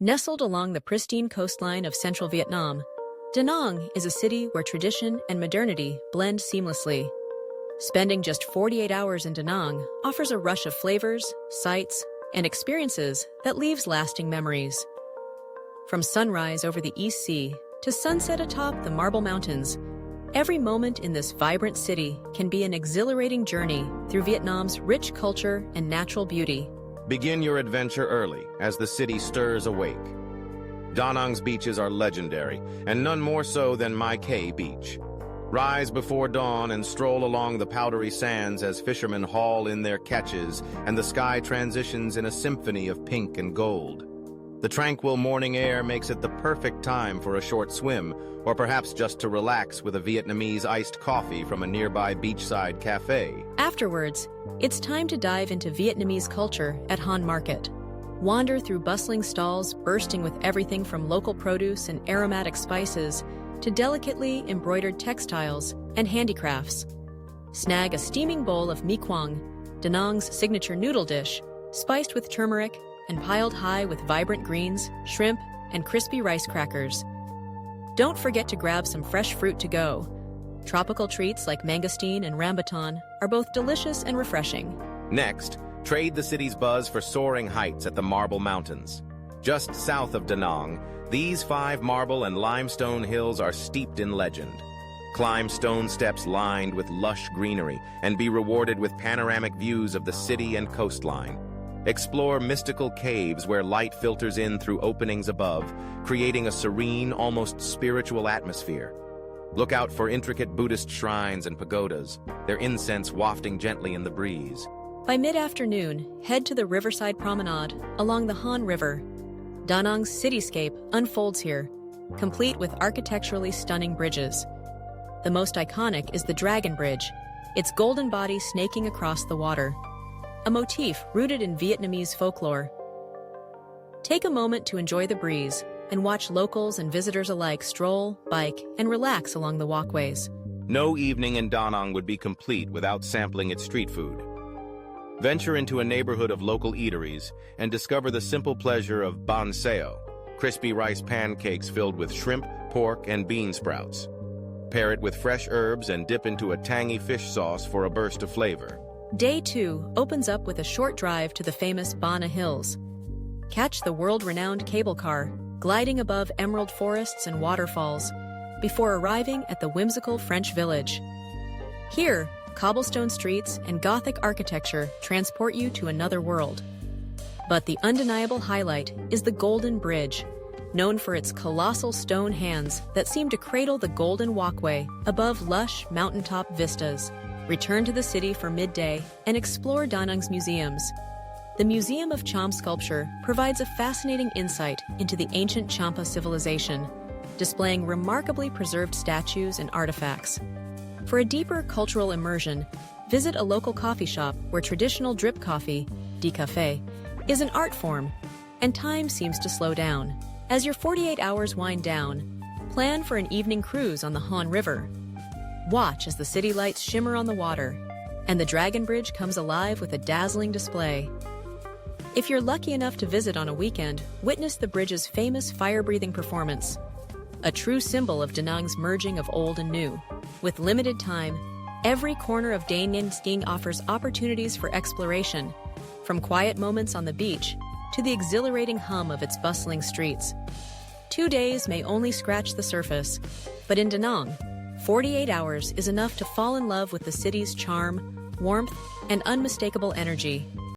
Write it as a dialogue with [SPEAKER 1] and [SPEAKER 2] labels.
[SPEAKER 1] Nestled along the pristine coastline of central Vietnam, Danang is a city where tradition and modernity blend seamlessly. Spending just 48 hours in Danang offers a rush of flavors, sights, and experiences that leaves lasting memories. From sunrise over the East Sea to sunset atop the Marble Mountains, every moment in this vibrant city can be an exhilarating journey through Vietnam's rich culture and natural beauty.
[SPEAKER 2] Begin your adventure early as the city stirs awake. Da Nang's beaches are legendary, and none more so than My Khe Beach. Rise before dawn and stroll along the powdery sands as fishermen haul in their catches and the sky transitions in a symphony of pink and gold. The tranquil morning air makes it the perfect time for a short swim, or perhaps just to relax with a Vietnamese iced coffee from a nearby beachside cafe.
[SPEAKER 1] Afterwards, it's time to dive into Vietnamese culture at Han Market. Wander through bustling stalls bursting with everything from local produce and aromatic spices to delicately embroidered textiles and handicrafts. Snag a steaming bowl of Mì Quảng, Da Nang's signature noodle dish, spiced with turmeric and piled high with vibrant greens, shrimp, and crispy rice crackers. Don't forget to grab some fresh fruit to go. Tropical treats like mangosteen and rambutan are both delicious and refreshing.
[SPEAKER 2] Next, trade the city's buzz for soaring heights at the Marble Mountains. Just south of Da Nang, these 5 marble and limestone hills are steeped in legend. Climb stone steps lined with lush greenery and be rewarded with panoramic views of the city and coastline. Explore mystical caves where light filters in through openings above, creating a serene, almost spiritual atmosphere. Look out for intricate Buddhist shrines and pagodas, their incense wafting gently in the breeze.
[SPEAKER 1] By mid-afternoon, head to the riverside promenade along the Han River. Da Nang's cityscape unfolds here, complete with architecturally stunning bridges. The most iconic is the Dragon Bridge, its golden body snaking across the water, a motif rooted in Vietnamese folklore. Take a moment to enjoy the breeze and watch locals and visitors alike stroll, bike, and relax along the walkways.
[SPEAKER 2] No evening in Da Nang would be complete without sampling its street food. Venture into a neighborhood of local eateries and discover the simple pleasure of banh xeo, crispy rice pancakes filled with shrimp, pork, and bean sprouts. Pair it with fresh herbs and dip into a tangy fish sauce for a burst of flavor.
[SPEAKER 1] Day 2 opens up with a short drive to the famous Bana Hills. Catch the world-renowned cable car, gliding above emerald forests and waterfalls, before arriving at the whimsical French village. Here, cobblestone streets and Gothic architecture transport you to another world. But the undeniable highlight is the Golden Bridge, known for its colossal stone hands that seem to cradle the golden walkway above lush mountaintop vistas. Return to the city for midday and explore Da Nang's museums. The Museum of Cham Sculpture provides a fascinating insight into the ancient Champa civilization, displaying remarkably preserved statues and artifacts. For a deeper cultural immersion, visit a local coffee shop where traditional drip coffee, decafé, is an art form, and time seems to slow down. As your 48 hours wind down, plan for an evening cruise on the Han River. Watch as the city lights shimmer on the water, and the Dragon Bridge comes alive with a dazzling display. If you're lucky enough to visit on a weekend, witness the bridge's famous fire-breathing performance, a true symbol of Da Nang's merging of old and new. With limited time, every corner of Da Nang offers opportunities for exploration, from quiet moments on the beach to the exhilarating hum of its bustling streets. 2 days may only scratch the surface, but in Da Nang, 48 hours is enough to fall in love with the city's charm, warmth, and unmistakable energy.